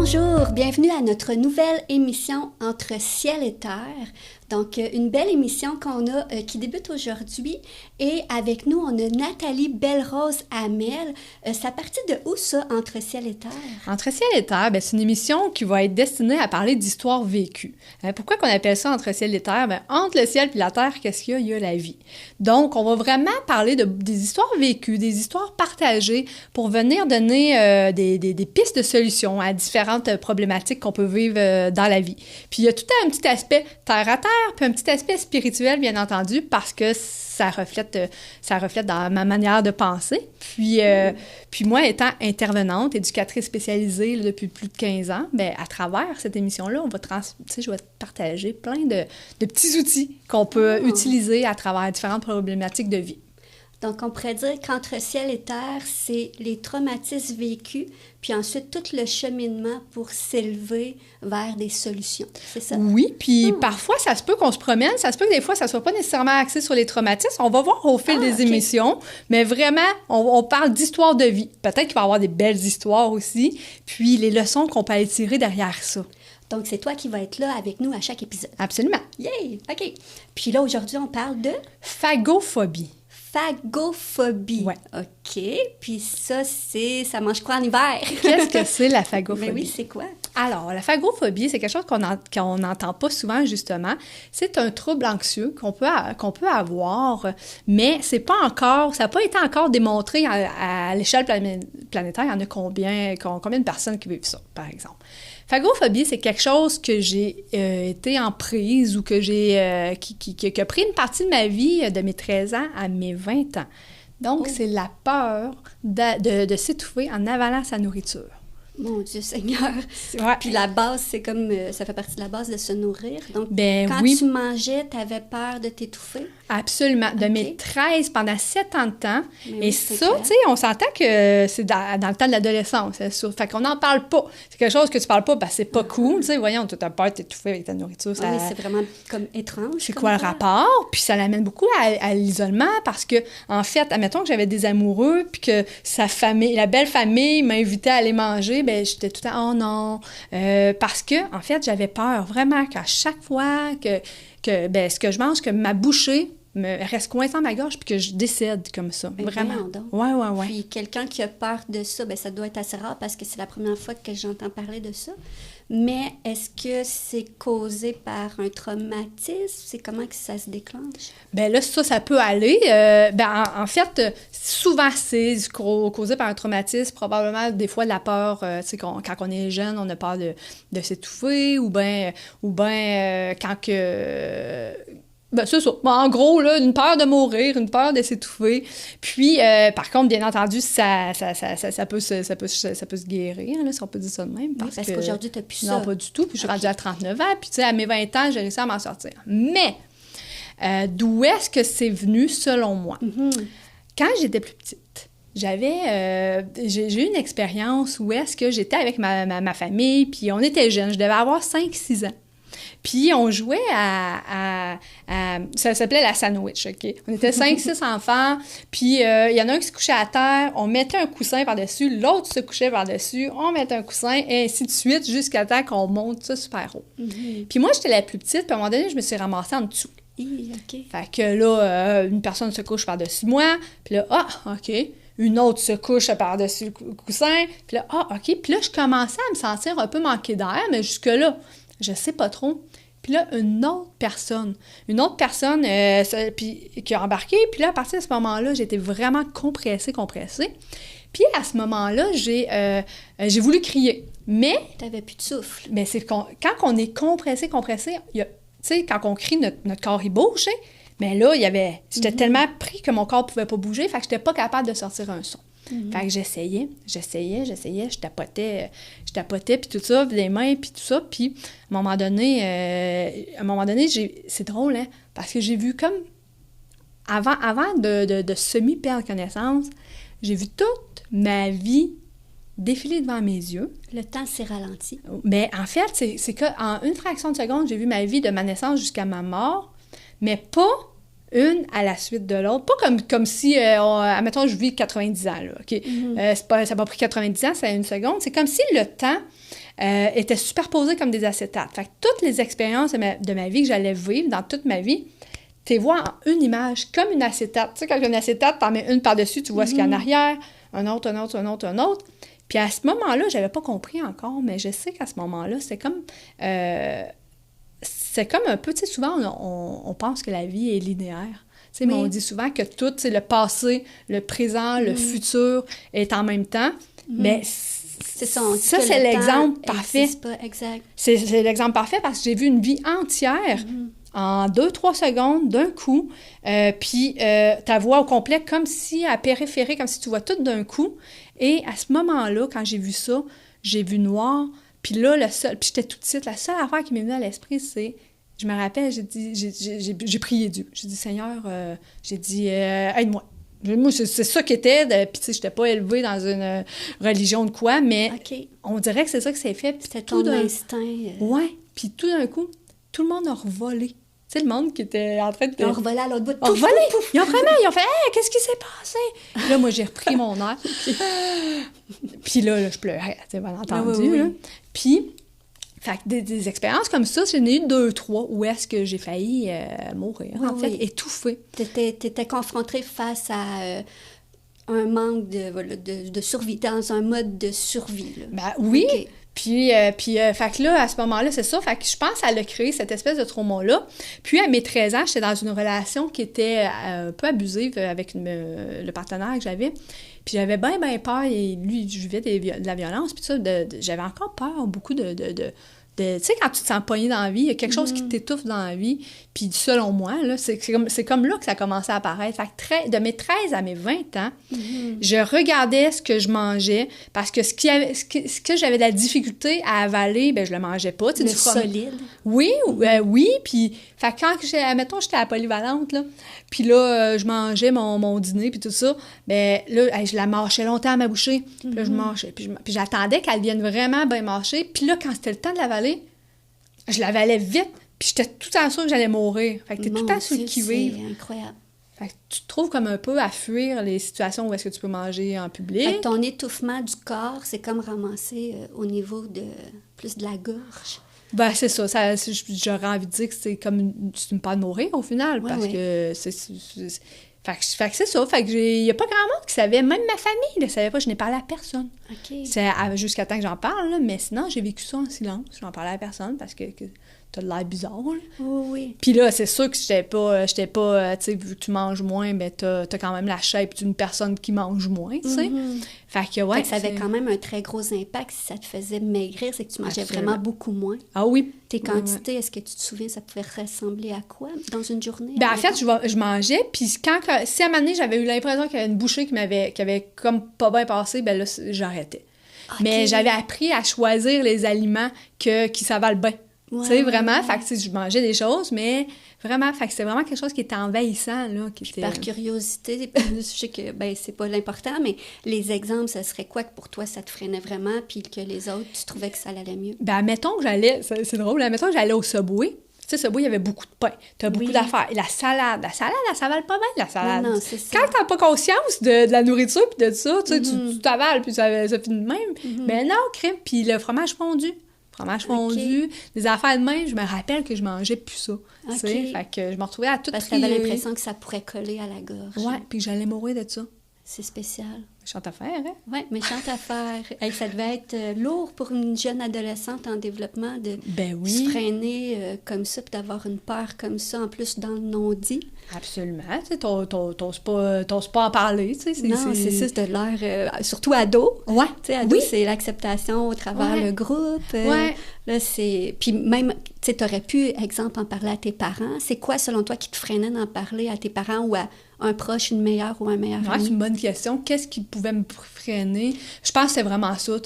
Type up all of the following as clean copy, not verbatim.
Bonjour, bienvenue à notre nouvelle émission Entre ciel et terre. Donc, une belle émission qu'on a qui débute aujourd'hui. Et avec nous, on a Nathalie Belle-Rose Hamel. Ça partit de où ça, Entre ciel et terre? Entre ciel et terre, c'est une émission qui va être destinée à parler d'histoires vécues. Pourquoi qu'on appelle ça Entre ciel et terre? Entre le ciel et la terre, qu'est-ce qu'il y a? Il y a la vie. Donc, on va vraiment parler des histoires vécues, des histoires partagées pour venir donner des pistes de solutions à différentes problématiques qu'on peut vivre dans la vie. Puis, il y a tout un petit aspect terre à terre, puis un petit aspect spirituel, bien entendu, parce que ça reflète dans ma manière de penser. Puis moi, étant intervenante, éducatrice spécialisée là, depuis plus de 15 ans, à travers cette émission-là, je vais partager plein de petits outils qu'on peut utiliser à travers différentes problématiques de vie. Donc, on pourrait dire qu'entre ciel et terre, c'est les traumatismes vécus, puis ensuite tout le cheminement pour s'élever vers des solutions. C'est ça? Oui, puis parfois, ça se peut qu'on se promène, ça se peut que des fois, ça ne soit pas nécessairement axé sur les traumatismes. On va voir au fil des émissions, mais vraiment, on parle d'histoire de vie. Peut-être qu'il va y avoir des belles histoires aussi, puis les leçons qu'on peut aller tirer derrière ça. Donc, c'est toi qui vas être là avec nous à chaque épisode. Absolument. Yay! OK. Puis là, aujourd'hui, on parle de... Phagophobie. Phagophobie. Ouais. OK. Puis ça mange quoi en hiver? Qu'est-ce que c'est la phagophobie? Mais oui, c'est quoi? Alors, la phagophobie, c'est quelque chose qu'on n'entend pas souvent, justement. C'est un trouble anxieux qu'on peut avoir, mais ça n'a pas été encore démontré à l'échelle planétaire. Il y en a combien de personnes qui vivent ça, par exemple? Phagophobie, c'est quelque chose que j'ai été en prise ou que qui a pris une partie de ma vie de mes 13 ans à mes 20 ans. Donc, c'est la peur de s'étouffer en avalant sa nourriture. Mon Dieu Seigneur! Ouais. Puis la base, c'est comme... ça fait partie de la base de se nourrir. Donc, quand oui. tu mangeais, tu avais peur de t'étouffer? Absolument. De mes 13, pendant 7 ans de temps. Mais et ça, tu sais, on s'entend que c'est dans le temps de l'adolescence. Fait qu'on n'en parle pas. C'est quelque chose que tu parles pas, c'est pas cool. Tu sais, voyons, tu as peur de t'étouffer avec ta nourriture. Oui, c'est vraiment comme étrange. C'est quoi le rapport? Puis ça l'amène beaucoup à l'isolement parce que, en fait, admettons que j'avais des amoureux puis que la belle famille m'invitait à aller manger, j'étais tout le temps, oh non. Parce que, en fait, j'avais peur vraiment qu'à chaque fois que ce que je mange, que ma bouchée me reste coincée dans ma gorge puis que je décède comme ça. Vraiment. Ouais. Puis quelqu'un qui a peur de ça, ça doit être assez rare parce que c'est la première fois que j'entends parler de ça. Mais est-ce que c'est causé par un traumatisme? C'est comment que ça se déclenche? Là, ça peut aller. En fait, souvent, c'est causé par un traumatisme, probablement des fois de la peur, quand on est jeune, on a peur de s'étouffer, ou bien quand que... c'est ça. En gros, là, une peur de mourir, une peur de s'étouffer. Puis, par contre, bien entendu, ça peut se guérir, là, si on peut dire ça de même. Parce qu'aujourd'hui, tu n'as plus ça. Non, pas du tout. Puis, je suis rendue à 39 ans. Puis, tu sais, à mes 20 ans, j'ai réussi à m'en sortir. Mais, d'où est-ce que c'est venu, selon moi? Mm-hmm. Quand j'étais plus petite, j'ai eu une expérience où est-ce que j'étais avec ma famille, puis on était jeunes. Je devais avoir 5-6 ans. Puis on jouait ça s'appelait la sandwich, OK? On était 5-6 enfants, puis il y en a un qui se couchait à terre, on mettait un coussin par-dessus, l'autre se couchait par-dessus, on mettait un coussin, et ainsi de suite, jusqu'à temps qu'on monte ça super haut. Mm-hmm. Puis moi, j'étais la plus petite, puis à un moment donné, je me suis ramassée en dessous. Okay. Fait que là, une personne se couche par-dessus moi, puis là, OK. Une autre se couche par-dessus le coussin, puis là, OK. Puis là, je commençais à me sentir un peu manquer d'air, mais jusque-là, je sais pas trop. Puis là, une autre personne qui a embarqué. Puis là, à partir de ce moment-là, j'étais vraiment compressée. Puis à ce moment-là, j'ai voulu crier. Mais... T'avais plus de souffle. Mais c'est quand on est compressé, tu sais, quand on crie, notre corps, il bouge, hein? Mais là, j'étais tellement pris que mon corps pouvait pas bouger, fait que j'étais pas capable de sortir un son. Mm-hmm. Fait que j'essayais, je tapotais, puis tout ça, puis les mains, puis tout ça, puis à un moment donné, c'est drôle, hein, parce que j'ai vu comme, avant de semi-perdre connaissance, j'ai vu toute ma vie défiler devant mes yeux. Le temps s'est ralenti. Mais en fait, c'est qu'en une fraction de seconde, j'ai vu ma vie de ma naissance jusqu'à ma mort, mais pas une à la suite de l'autre. Pas comme si, admettons, je vis 90 ans, là, OK? Ça n'a pas pris 90 ans, c'est une seconde. C'est comme si le temps était superposé comme des acétates. Fait que toutes les expériences de ma vie que j'allais vivre dans toute ma vie, tu les vois en une image, comme une acétate. Tu sais, quand il y a une acétate, tu en mets une par-dessus, tu vois ce qu'il y a en arrière, un autre. Puis à ce moment-là, je n'avais pas compris encore, mais je sais qu'à ce moment-là, c'est comme un peu, tu sais, souvent, on pense que la vie est linéaire. Tu sais, mais on dit souvent que tout, tu sais, le passé, le présent, le futur est en même temps, mais c'est ça, c'est l'exemple parfait. Pas, exact. C'est l'exemple parfait parce que j'ai vu une vie entière en 2-3 secondes, d'un coup, puis ta voix au complet, comme si à périphérie, comme si tu vois tout d'un coup. Et à ce moment-là, quand j'ai vu ça, j'ai vu noir. Puis là, puis j'étais toute petite, la seule affaire qui m'est venue à l'esprit, c'est, je me rappelle, j'ai prié Dieu. J'ai dit, Seigneur, aide-moi. Moi, c'est ça qui était, puis tu sais, j'étais pas élevée dans une religion de quoi, mais on dirait que c'est ça que c'est fait. C'était ton instinct. Ouais, puis tout d'un coup, tout le monde a revolé. Tu sais, le monde qui était en train de... Ils ont revolé à l'autre bout de pouf, pouf, pouf. Ils ont fait « Hey, qu'est-ce qui s'est passé? » Puis là, moi, j'ai repris mon air. Puis là, je pleurais, tu sais, bien entendu. Oui. Là. Puis, fait que des expériences comme ça, j'en ai eu 2-3 où est-ce que j'ai failli mourir, en fait, étouffée. T'étais confrontée face à un manque de survie, dans un mode de survie. Là. Ben oui! Okay. Puis fait que là, à ce moment-là, c'est ça. Fait que je pense qu'elle a créé cette espèce de trauma-là. Puis, à mes 13 ans, j'étais dans une relation qui était un peu abusive avec le partenaire que j'avais. Puis j'avais bien peur. Et lui, je vivais de la violence. Puis ça, j'avais encore peur, beaucoup de tu sais, quand tu te sens pogné dans la vie, il y a quelque chose qui t'étouffe dans la vie. Puis selon moi, là, c'est comme là que ça a commencé à apparaître. Fait que de mes 13 à mes 20 ans, je regardais ce que je mangeais parce que ce que j'avais de la difficulté à avaler, ben je le mangeais pas. Le solide. Oui, oui. Puis fait que quand, mettons, j'étais à la polyvalente, là, puis là, je mangeais mon dîner puis tout ça, ben là, je la mâchais longtemps à ma bouchée. Puis là, je mâchais. Puis j'attendais qu'elle vienne vraiment bien mâcher. Puis là, quand c'était le temps de l'avaler, je l'avalais vite, puis j'étais tout le temps sûre que j'allais mourir. Fait que t'es tout le temps sur le qui-vive. C'est incroyable. Fait que tu te trouves comme un peu à fuir les situations où est-ce que tu peux manger en public. Fait que ton étouffement du corps, c'est comme ramassé au niveau de plus de la gorge. Ben, c'est ça. J'aurais envie de dire que c'est comme une peur de mourir, au final, parce que c'est Fait que c'est ça. Fait que il y a pas grand monde qui savait. Même ma famille ne savait pas. Je n'ai parlé à personne. OK. C'est jusqu'à temps que j'en parle, là, mais sinon, j'ai vécu ça en silence. Je n'en parlais à personne parce que t'as de l'air bizarre. Là. Oui. Puis là, c'est sûr que j'étais pas tu sais, vu que tu manges moins, ben t'as quand même la shape d'une personne qui mange moins, tu sais. Fait que, ouais. Fait que ça avait quand même un très gros impact si ça te faisait maigrir, c'est que tu mangeais vraiment beaucoup moins. Ah oui. Tes quantités, est-ce que tu te souviens, ça pouvait ressembler à quoi dans une journée? Ben, en fait, je mangeais, puis si à un moment donné, j'avais eu l'impression qu'il y avait une bouchée qui avait comme pas bien passé, ben là, j'arrêtais. Okay. Mais j'avais appris à choisir les aliments qui s'avalent bien. Tu sais, vraiment, fait que je mangeais des choses, mais vraiment, fait que c'était vraiment quelque chose qui était envahissant, là. Par curiosité, je sais que, ben, c'est pas l'important, mais les exemples, ça serait quoi que pour toi, ça te freinait vraiment, puis que les autres, tu trouvais que ça allait mieux? Ben, mettons que c'est drôle, mettons que j'allais au Subway. Tu sais, Subway, il y avait beaucoup de pain. T'as beaucoup d'affaires. Et la salade, elle s'avale pas bien, la salade. Non, c'est ça. Quand t'as pas conscience de la nourriture puis de ça, tu sais, tu t'avales, puis ça finit de même. Mais non, crème, puis le fromage fondu. Fondu, des affaires de même, je me rappelle que je mangeais plus ça. Fait que je me retrouvais à tout parce que t'avais l'impression que ça pourrait coller à la gorge. Ouais, puis que j'allais mourir de ça. C'est spécial. Méchante affaire, hein? Oui, méchante affaire. Hey, ça devait être lourd pour une jeune adolescente en développement de se freiner comme ça, puis d'avoir une peur comme ça, en plus dans le non-dit. Absolument. Tu sais, t'oses pas en parler, tu sais. Non, c'est ça, c'est de l'air... surtout ado. Ouais. Tu sais, ado, c'est l'acceptation au travers le groupe. Là, c'est... Puis même, tu sais, t'aurais pu, exemple, en parler à tes parents. C'est quoi, selon toi, qui te freinait d'en parler à tes parents ou à un proche, une meilleure ou un meilleur ami? C'est une bonne question. Qu'est-ce qui pouvait me freiner? Je pense que c'est vraiment ça,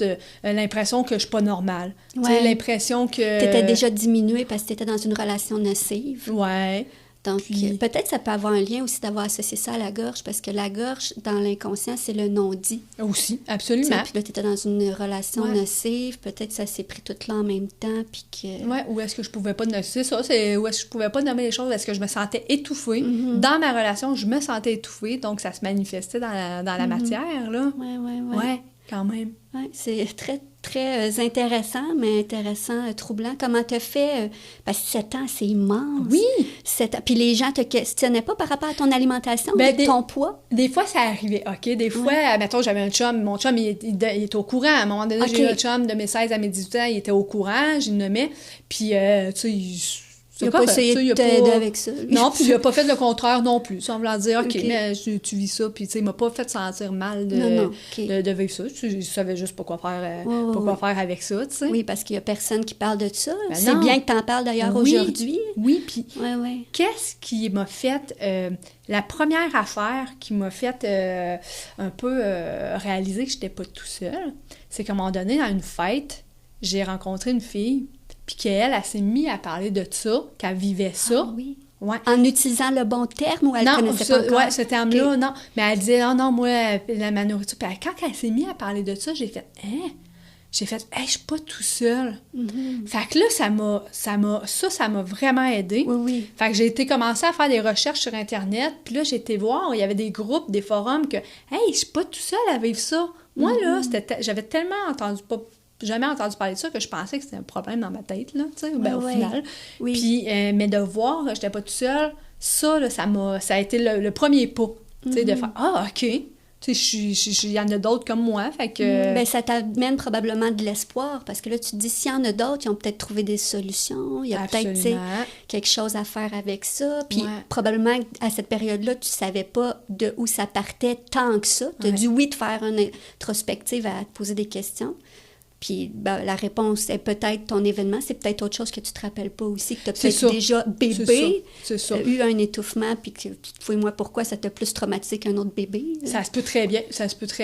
l'impression que je suis pas normale. Ouais. L'impression que... T'étais déjà diminuée parce que t'étais dans une relation nocive. Ouais. Donc, Puis- peut-être ça peut avoir un lien aussi d'avoir associé ça à la gorge, parce que la gorge, dans l'inconscient, c'est le non-dit. Aussi, Tu sais, absolument. puis là, tu étais dans une relation Ouais. nocive, peut-être ça s'est pris tout là en même temps, puis que... Ouais, où est-ce que je pouvais pas c'est ça, c'est où est-ce que je pouvais pas nommer les choses, est-ce que je me sentais étouffée. Mhm. Dans ma relation, je me sentais étouffée, donc ça se manifestait dans la matière, là. Ouais. Ouais, quand même. Ouais, c'est très, très intéressant, mais intéressant, troublant. Comment t'as fait? Parce que 7 ans, c'est immense. Oui! 7 ans. Puis les gens te questionnaient pas par rapport à ton alimentation, Ben, ton poids? Des fois, ça arrivait, OK? Des fois, mettons, j'avais un chum, mon chum, il était au courant. À un moment donné, OK. j'ai eu un chum de mes 16 à mes 18 ans, il était au courant, je le nommais. Puis, tu sais, Il n'a pas essayé de t'aider avec ça. lui. Non, puis il n'a pas fait le contraire non plus. En voulant dire, OK, OK. mais tu vis ça, puis tu sais, il m'a pas fait sentir mal Non, OK. de vivre ça. Je savais juste pas quoi faire, Ouais, pas quoi ouais. faire avec ça, tu sais. Oui, parce qu'il n'y a personne qui parle de ça. Ben C'est non. bien que tu en parles d'ailleurs Oui. aujourd'hui. Oui, puis Oui. qu'est-ce qui m'a fait... la première affaire qui m'a fait un peu réaliser que j'étais pas tout seul, c'est qu'à un moment donné, à une fête, j'ai rencontré une fille, puis qu'elle, elle s'est mise à parler de ça, qu'elle vivait ça. Ah oui. Ouais. En utilisant le bon terme ou elle ne Non, connaissait ça, pas encore? ouais, ce terme-là, OK. non. Mais elle disait, non, moi, ma nourriture. Puis quand elle s'est mise à parler de ça, j'ai fait, J'ai fait, hey, je suis pas tout seul. Mhm. Fait que là, ça m'a vraiment aidé. Oui. Fait que j'ai été commencer à faire des recherches sur Internet, puis là, j'ai été voir, il y avait des groupes, des forums que, hey, je suis pas tout seul à vivre ça. Moi, là, j'avais tellement jamais entendu parler de ça que je pensais que c'était un problème dans ma tête, là, tu sais, au final. Oui. Puis, mais de voir que j'étais pas tout seul, ça, là, ça a été le premier pas, tu sais, de faire, ah, OK. Tu sais, il y en a d'autres comme moi, fait que... Ben, ça t'amène probablement de l'espoir, parce que là, tu te dis, s'il y en a d'autres, ils ont peut-être trouvé des solutions, il y a peut-être, tu sais, quelque chose à faire avec ça, puis probablement, à cette période-là, tu savais pas de où ça partait tant que ça. Tu as dû, oui, te faire une introspective à te poser des questions. Puis ben, la réponse est peut-être ton événement, c'est peut-être autre chose que tu te rappelles pas aussi, que tu as peut-être déjà bébé, eu un étouffement, puis que, fouille-moi pourquoi ça t'a plus traumatisé qu'un autre bébé. Ça se peut très bien,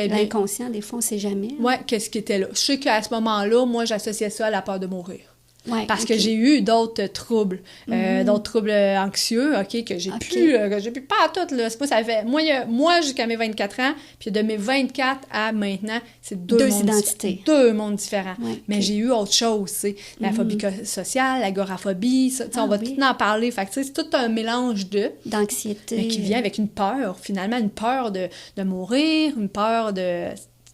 L'inconscient, des fois, on sait jamais. Ouais, qu'est-ce qui était là? Je sais qu'à ce moment-là, moi, j'associais ça à la peur de mourir. Ouais, parce que j'ai eu d'autres troubles, anxieux, OK, que j'ai pu pas à tout, là. C'est pas, ça fait, moi jusqu'à mes 24 ans, puis de mes 24 à maintenant, c'est deux identités. Deux mondes différents. Ouais, mais j'ai eu autre chose, tu sais. La phobie sociale, l'agoraphobie, ça, on va tout en parler. Fait que, tu sais, c'est tout un mélange d'anxiété. Mais qui vient avec une peur, finalement, une peur de mourir, une peur de...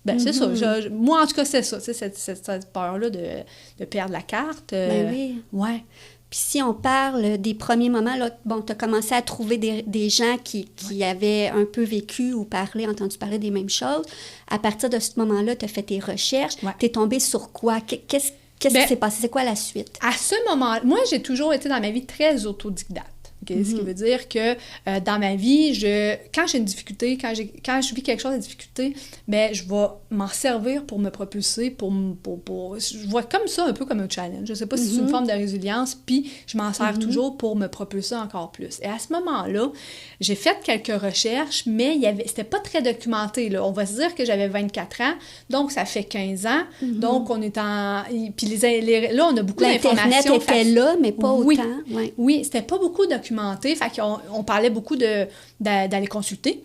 Ben, c'est ça. Moi, en tout cas, c'est ça. Cette peur-là de perdre la carte. Ben oui. Ouais. Puis si on parle des premiers moments, là, bon, tu as commencé à trouver des gens qui avaient un peu vécu ou entendu parler des mêmes choses. À partir de ce moment-là, tu as fait tes recherches. Tu es tombée sur quoi? Qu'est-ce qui s'est passé? C'est quoi la suite? À ce moment-là, moi, j'ai toujours été dans ma vie très autodidacte. Okay? Ce qui veut dire que dans ma vie, quand j'ai une difficulté, quand je vis quelque chose de difficulté, ben, je vais m'en servir pour me propulser, je vois comme ça un peu comme un challenge. Je sais pas si c'est une forme de résilience, puis je m'en sers toujours pour me propulser encore plus. Et à ce moment-là, j'ai fait quelques recherches, mais c'était pas très documenté, là. On va se dire que j'avais 24 ans, donc ça fait 15 ans, donc on est en... Puis là, on a beaucoup d'informations. L'Internet était là, mais pas autant. Oui, c'était pas beaucoup documenté. Fait qu'on parlait beaucoup d'aller consulter,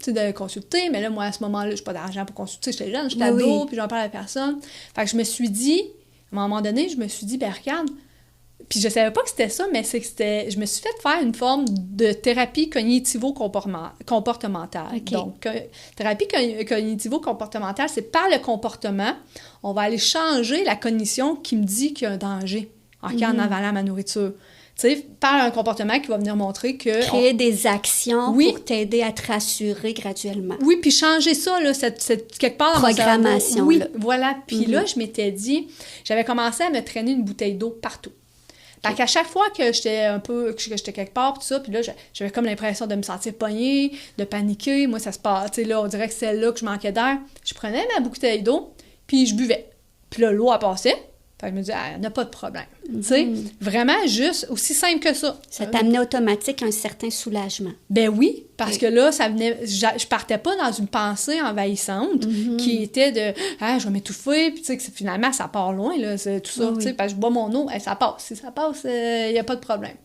mais là, moi, à ce moment-là, j'ai pas d'argent pour consulter, j'étais jeune, j'étais ado, puis j'en parlais à personne. Fait que je me suis dit, à un moment donné, ben regarde, puis je savais pas que c'était ça, mais je me suis fait faire une forme de thérapie cognitivo-comportementale. Okay. Donc, thérapie cognitivo-comportementale, c'est par le comportement, on va aller changer la cognition qui me dit qu'il y a un danger en avalant ma nourriture. Tu sais, par un comportement qui va venir montrer que... Créer des actions pour t'aider à te rassurer graduellement. Oui, puis changer ça, là, cette quelque part dans programmation. Oui, voilà. Puis là, je m'étais dit... J'avais commencé à me traîner une bouteille d'eau partout. Fait qu'à chaque fois que j'étais quelque part, tout ça, puis là, j'avais comme l'impression de me sentir pognée, de paniquer. Moi, ça se passe, tu sais, là, on dirait que c'est là que je manquais d'air. Je prenais ma bouteille d'eau, puis je buvais. Puis là, l'eau, elle passait. Fait que je me disais, il n'y a pas de problème. Tu sais, vraiment juste aussi simple que ça. Ça t'amenait automatique un certain soulagement. Ben oui. Parce que là, ça venait... Je partais pas dans une pensée envahissante qui était de « Ah, je vais m'étouffer », puis tu sais, que finalement, ça part loin, là, c'est tout ça, tu sais, parce que je bois mon eau, ça passe. Si ça passe, il n'y a pas de problème.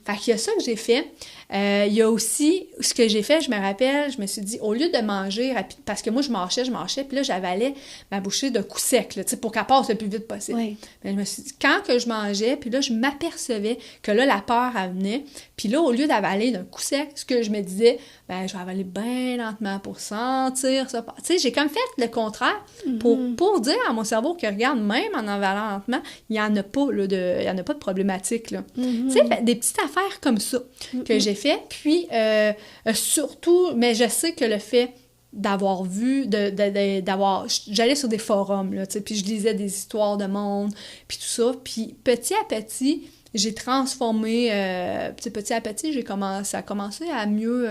Fait qu'il y a ça que j'ai fait. Il y a aussi, ce que j'ai fait, je me rappelle, je me suis dit, au lieu de manger rapide, parce que moi, je marchais, puis là, j'avalais ma bouchée de coups secs, là, tu sais, pour qu'elle passe le plus vite possible. Oui. Mais je me suis dit, quand que je mangeais, puis là, je m'apercevais que là, la peur, elle venait, puis là, au lieu d'avaler d'un coup sec, ce que je me disais, ben je vais avaler bien lentement pour sentir ça. Tu sais, j'ai comme fait le contraire pour dire à mon cerveau que, regarde, même en avalant lentement, il n'y en a pas, là, il y en a pas de problématique, là. Tu sais, des petites affaires comme ça que j'ai fait. Puis, surtout, mais je sais que le fait d'avoir vu, j'allais sur des forums, là, tu sais, puis je lisais des histoires de monde, puis tout ça. Puis, petit à petit, j'ai transformé, petit à petit, ça a commencé à mieux...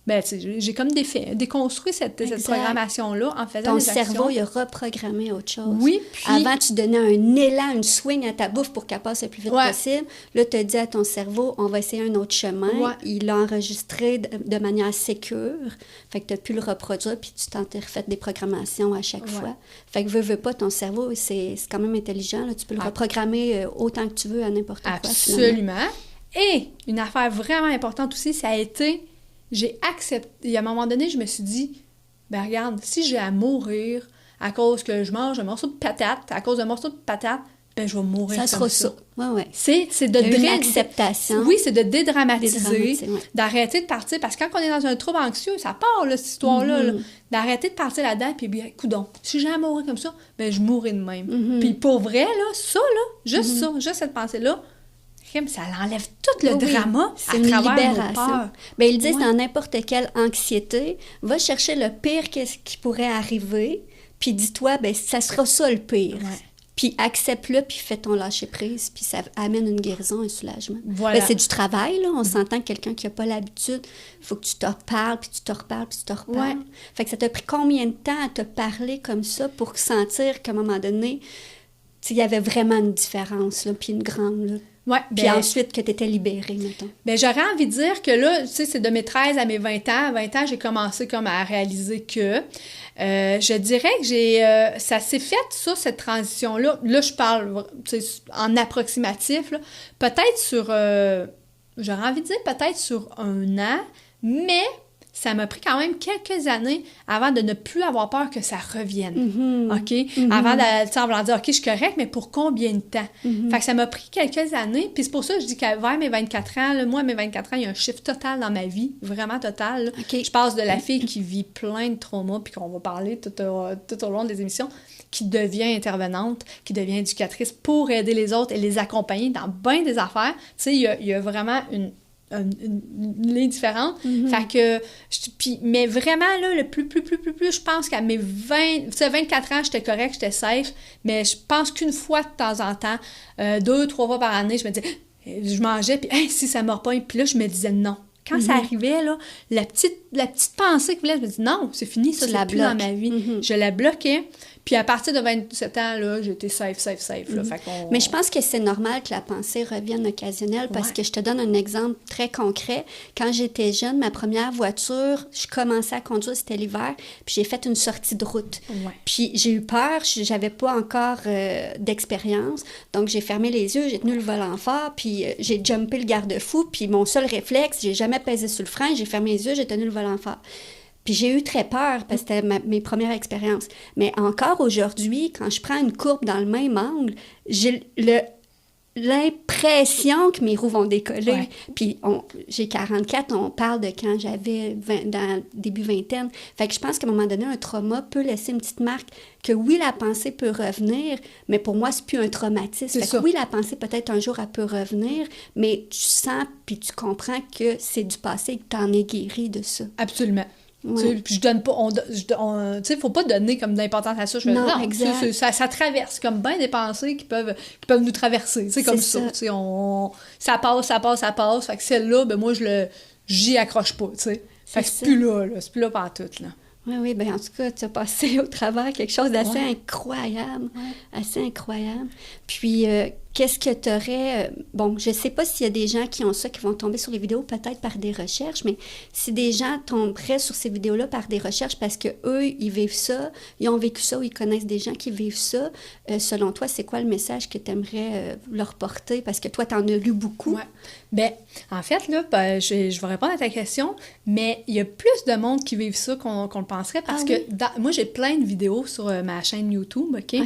ben, tu sais, j'ai comme déconstruit cette programmation-là en faisant des actions. Ton cerveau, il a reprogrammé autre chose. Oui, puis... Avant, tu donnais un élan, une swing à ta bouffe pour qu'elle passe le plus vite possible. Là, tu as dit à ton cerveau, on va essayer un autre chemin. Ouais. Il l'a enregistré de manière sécure. Fait que tu as pu le reproduire, puis tu t'en t'es refait des programmations à chaque fois. Fait que veux pas, ton cerveau, c'est quand même intelligent. Là. Tu peux le reprogrammer autant que tu veux à n'importe quoi. Absolument. Et une affaire vraiment importante aussi, ça a été... J'ai accepté... Et à un moment donné, je me suis dit, ben regarde, si j'ai à mourir à cause que je mange un morceau de patate, à cause d'un morceau de patate, ben je vais mourir comme ça. Ça sera ça. Ouais. C'est de l'acceptation. Oui, c'est de dédramatiser, d'arrêter de partir. Parce que quand on est dans un trouble anxieux, ça part, là, cette histoire-là, là, d'arrêter de partir là-dedans, puis bien, coudonc, si j'ai à mourir comme ça, ben je mourrai de même. Puis pour vrai, là, ça, là, juste cette pensée-là, ça l'enlève tout le drama à travers nos peurs. Bien, ils disent dans n'importe quelle anxiété, va chercher le pire qui pourrait arriver, puis dis-toi, ben ça sera ça le pire. Ouais. Puis accepte-le, puis fais ton lâcher-prise, puis ça amène une guérison, un soulagement. Voilà. Ben, c'est du travail, là. On s'entend que quelqu'un qui n'a pas l'habitude, il faut que tu te reparles, puis tu te reparles, puis tu te reparles. Ouais. Fait que ça t'a pris combien de temps à te parler comme ça pour sentir qu'à un moment donné, il y avait vraiment une différence, là, puis une grande, là. Ouais, puis ensuite, que tu étais libérée, mettons. Bien, j'aurais envie de dire que là, tu sais, c'est de mes 13 à mes 20 ans. À 20 ans, j'ai commencé comme à réaliser que... je dirais que ça s'est fait, ça, cette transition-là. Là, je parle en approximatif, là. Peut-être sur... j'aurais envie de dire peut-être sur 1 an, mais... ça m'a pris quand même quelques années avant de ne plus avoir peur que ça revienne, OK? Avant de vouloir dire, OK, je suis correcte, mais pour combien de temps? Fait que ça m'a pris quelques années, puis c'est pour ça que je dis qu'à vers mes 24 ans, là, moi, à mes 24 ans, il y a un chiffre total dans ma vie, vraiment total. Okay. Je passe de la fille qui vit plein de traumas, puis qu'on va parler tout au long des émissions, qui devient intervenante, qui devient éducatrice pour aider les autres et les accompagner dans bien des affaires. Tu sais, il y a vraiment une ligne différente. Fait que, mais vraiment, là, le plus, je pense qu'à mes 24 ans, j'étais correcte, j'étais safe, mais je pense qu'une fois de temps en temps, 2-3 fois par année, je me disais, je mangeais, puis hey, si ça me repogne, puis là, je me disais non. Quand ça arrivait, là, la petite pensée qui voulait, je me disais non, c'est fini, ça, c'est plus dans ma vie. Je la bloquais. Puis à partir de 27 ans, là, j'étais safe. Là, fait qu'on... Mais je pense que c'est normal que la pensée revienne occasionnelle parce que je te donne un exemple très concret. Quand j'étais jeune, ma première voiture, je commençais à conduire, c'était l'hiver, puis j'ai fait une sortie de route. Ouais. Puis j'ai eu peur, j'avais pas encore d'expérience, donc j'ai fermé les yeux, j'ai tenu le volant fort, puis j'ai jumpé le garde-fou, puis mon seul réflexe, j'ai jamais pesé sur le frein, j'ai fermé les yeux, j'ai tenu le volant fort. Puis j'ai eu très peur parce que c'était mes premières expériences. Mais encore aujourd'hui, quand je prends une courbe dans le même angle, j'ai l'impression que mes roues vont décoller. Ouais. Puis j'ai 44, on parle de quand j'avais dans début vingtaine. Fait que je pense qu'à un moment donné, un trauma peut laisser une petite marque que oui, la pensée peut revenir, mais pour moi, c'est plus un traumatisme. Fait que oui, la pensée, peut-être un jour, elle peut revenir, mais tu sens puis tu comprends que c'est du passé et que tu en es guéri de ça. Absolument. Ouais. Puis je donne pas, tu sais, faut pas donner comme d'importance à ça. Je fais, non, exact. Ça traverse comme bien des pensées qui peuvent nous traverser. C'est comme ça. Tu sais, ça passe. Fait que celle-là, ben moi, j'y accroche pas, tu sais. Fait que c'est plus là, c'est plus là pantoute, là. Oui, bien en tout cas, tu as passé au travers quelque chose d'assez incroyable, assez incroyable. Puis qu'est-ce que tu aurais... bon, je sais pas s'il y a des gens qui ont ça, qui vont tomber sur les vidéos peut-être par des recherches, mais si des gens tomberaient sur ces vidéos-là par des recherches parce que eux ils vivent ça, ils ont vécu ça ou ils connaissent des gens qui vivent ça, selon toi, c'est quoi le message que tu aimerais leur porter? Parce que toi, tu en as lu beaucoup. Ouais. Bien, en fait, là, je vais répondre à ta question, mais il y a plus de monde qui vivent ça qu'on le penserait parce que moi, j'ai plein de vidéos sur ma chaîne YouTube, OK?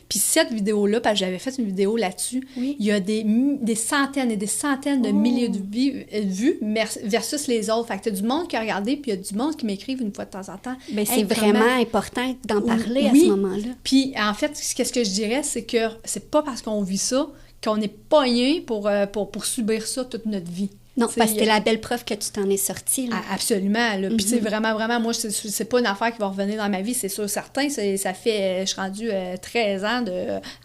Puis cette vidéo-là, parce que j'avais fait une vidéo là-dessus, il y a des centaines et des centaines de milliers de vues versus les autres. Fait que t'as du monde qui a regardé, puis il y a du monde qui m'écrivent une fois de temps en temps. Bien, c'est vraiment important d'en parler à ce moment-là. Puis, en fait, qu'est-ce que je dirais, c'est que c'est pas parce qu'on vit ça qu'on n'est pas rien pour subir ça toute notre vie. Non, parce que c'est la belle preuve que tu t'en es sortie. Là. Absolument. Là. Puis c'est vraiment, moi, c'est pas une affaire qui va revenir dans ma vie, c'est sûr, certain. Ça fait, je suis rendue 13 ans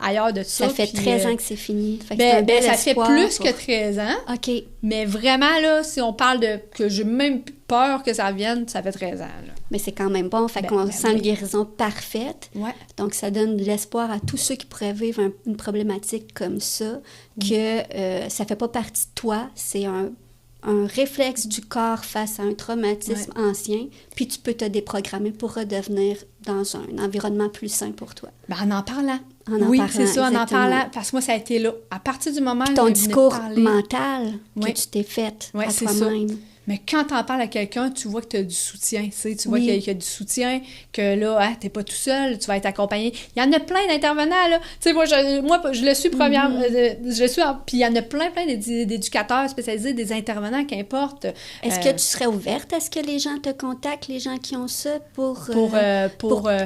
ailleurs de ça. Ça fait 13 ans que c'est fini. Fait que ça fait plus que 13 ans. OK. Mais vraiment, là, si on parle de que j'ai même peur que ça revienne, ça fait 13 ans. Là. Mais c'est quand même bon. Fait qu'on sent une guérison parfaite. Ouais. Donc, ça donne de l'espoir à tous ceux qui pourraient vivre une problématique comme ça, que ça fait pas partie de toi. C'est un réflexe du corps face à un traumatisme ancien, puis tu peux te déprogrammer pour redevenir dans un environnement plus sain pour toi. Ben, en parlant. Oui, c'est ça, en parlant. Parce que moi, ça a été là. À partir du moment où ton discours mental que tu t'es fait à c'est toi-même. Ça. Mais quand t'en parles à quelqu'un, tu vois que tu as du soutien, tu sais, tu vois qu'il y a du soutien, que là, t'es pas tout seul, tu vas être accompagné. Il y en a plein d'intervenants, là. Tu sais, moi, je le suis première, je le suis, puis il y en a plein d'éducateurs spécialisés, des intervenants, qu'importe. Est-ce que tu serais ouverte à ce que les gens te contactent, les gens qui ont ça, pour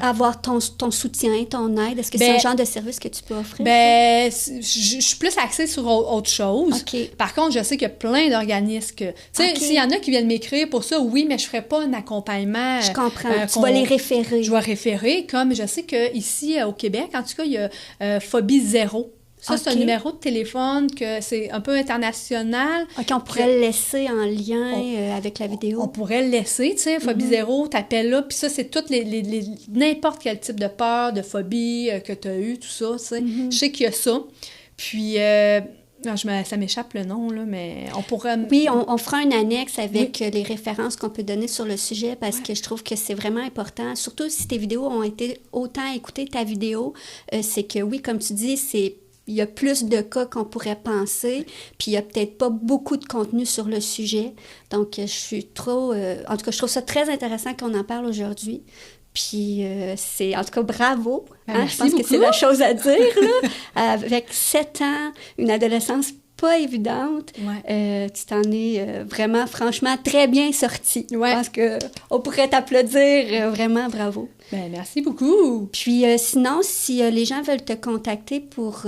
avoir ton soutien, ton aide? Est-ce que c'est un genre de service que tu peux offrir? Ben, je suis plus axée sur autre chose. Okay. Par contre, je sais qu'il y a plein d'organismes que... Tu sais, s'il y en a qui viennent m'écrire pour ça, oui, mais je ne ferai pas un accompagnement. Je comprends. Tu vas les référer. Je vais référer, comme je sais qu'ici, au Québec, en tout cas, il y a Phobie Zéro. Ça, c'est un numéro de téléphone que c'est un peu international. OK, on pourrait le laisser en lien avec la vidéo. On pourrait le laisser, tu sais, Phobie Zéro, t'appelles là, puis ça, c'est toutes n'importe quel type de peur, de phobie que tu as eu, tout ça, tu sais. Je sais qu'il y a ça. Puis... non, ça m'échappe le nom, là, mais on pourrait... Oui, on fera une annexe avec les références qu'on peut donner sur le sujet parce que je trouve que c'est vraiment important. Surtout si tes vidéos ont été autant écoutées, ta vidéo, c'est que oui, comme tu dis, il y a plus de cas qu'on pourrait penser, puis il n'y a peut-être pas beaucoup de contenu sur le sujet. Donc, je suis en tout cas, je trouve ça très intéressant qu'on en parle aujourd'hui. Puis, en tout cas, bravo. Hein? Je pense que c'est la chose à dire, là. Avec 7 ans, une adolescence pas évidente, tu t'en es vraiment, franchement, très bien sortie. Je pense qu'on pourrait t'applaudir. Vraiment, bravo. Ben, merci beaucoup. Puis, sinon, si les gens veulent te contacter pour...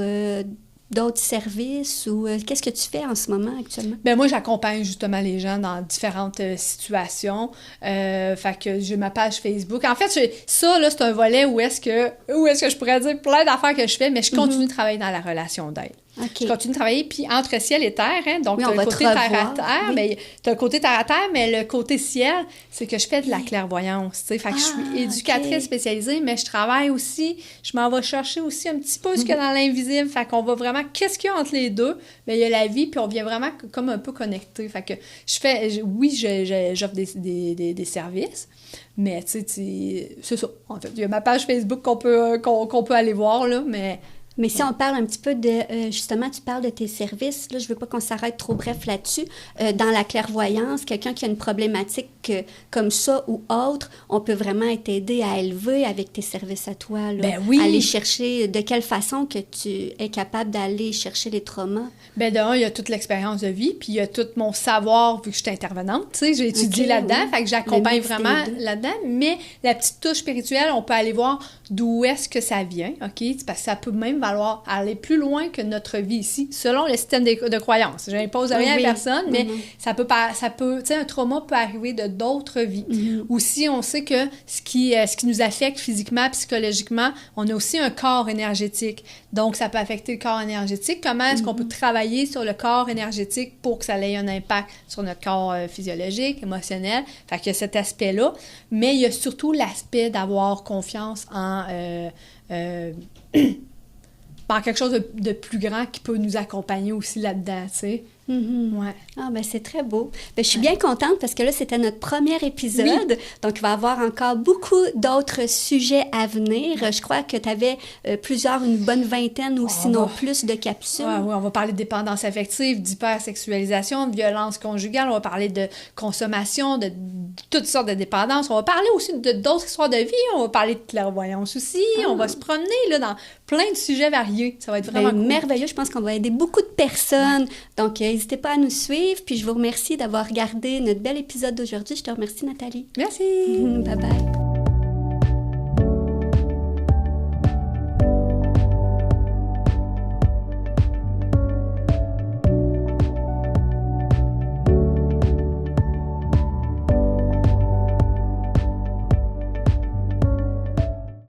d'autres services ou qu'est-ce que tu fais en ce moment actuellement? Ben moi, j'accompagne justement les gens dans différentes situations. Fait que j'ai ma page Facebook. En fait, ça, là, c'est un volet où est-ce que je pourrais dire plein d'affaires que je fais, mais je continue de travailler dans la relation d'aide. Okay. Je continue de travailler, puis entre ciel et terre, hein, donc t'as le côté terre à terre, mais t'as le côté terre à terre, mais le côté ciel, c'est que je fais de la clairvoyance, tu sais, fait que je suis éducatrice spécialisée, mais je travaille aussi, je m'en vais chercher aussi un petit peu ce qu'il y a dans l'invisible, fait qu'on va vraiment, qu'est-ce qu'il y a entre les deux? Bien, il y a la vie, puis on vient vraiment comme un peu connecter, fait que j'offre des services, mais tu sais, c'est ça, en fait, il y a ma page Facebook qu'on peut aller voir, là, Mais si on parle un petit peu de... justement, tu parles de tes services. Là, je ne veux pas qu'on s'arrête trop bref là-dessus. Dans la clairvoyance, quelqu'un qui a une problématique comme ça ou autre, on peut vraiment être aidé à élever avec tes services à toi. Là, ben oui. Aller chercher... De quelle façon que tu es capable d'aller chercher les traumas? Ben d'un, il y a toute l'expérience de vie, puis il y a tout mon savoir, vu que je suis intervenante. Tu sais, j'ai étudié là-dedans, fait que j'accompagne vraiment là-dedans. Mais la petite touche spirituelle, on peut aller voir d'où est-ce que ça vient, OK? Parce que ça peut même valoir aller plus loin que notre vie ici, selon le système de croyance. Je n'impose rien à personne, mais ça peut, tu sais, un trauma peut arriver de d'autres vies. Aussi, on sait que ce qui nous affecte physiquement, psychologiquement, on a aussi un corps énergétique. Donc, ça peut affecter le corps énergétique. Comment est-ce qu'on peut travailler sur le corps énergétique pour que ça ait un impact sur notre corps physiologique, émotionnel? Fait qu'il y a cet aspect-là. Mais il y a surtout l'aspect d'avoir confiance en... par quelque chose de plus grand qui peut nous accompagner aussi là-dedans, tu sais. Ouais. Ah, ben c'est très beau. Ben, je suis bien contente parce que là, c'était notre premier épisode. Oui. Donc, il va y avoir encore beaucoup d'autres sujets à venir. Je crois que tu avais une bonne vingtaine ou sinon plus de capsules. Oui, on va parler de dépendance affective, d'hypersexualisation, de violence conjugale. On va parler de consommation, de toutes sortes de dépendances. On va parler aussi d'autres histoires de vie. On va parler de clairvoyance aussi. On va se promener là, dans plein de sujets variés. Ça va être vraiment cool. Merveilleux. Je pense qu'on va aider beaucoup de personnes. Donc, n'hésitez pas à nous suivre. Puis, je vous remercie d'avoir regardé notre bel épisode d'aujourd'hui. Je te remercie, Nathalie. Merci. Bye bye.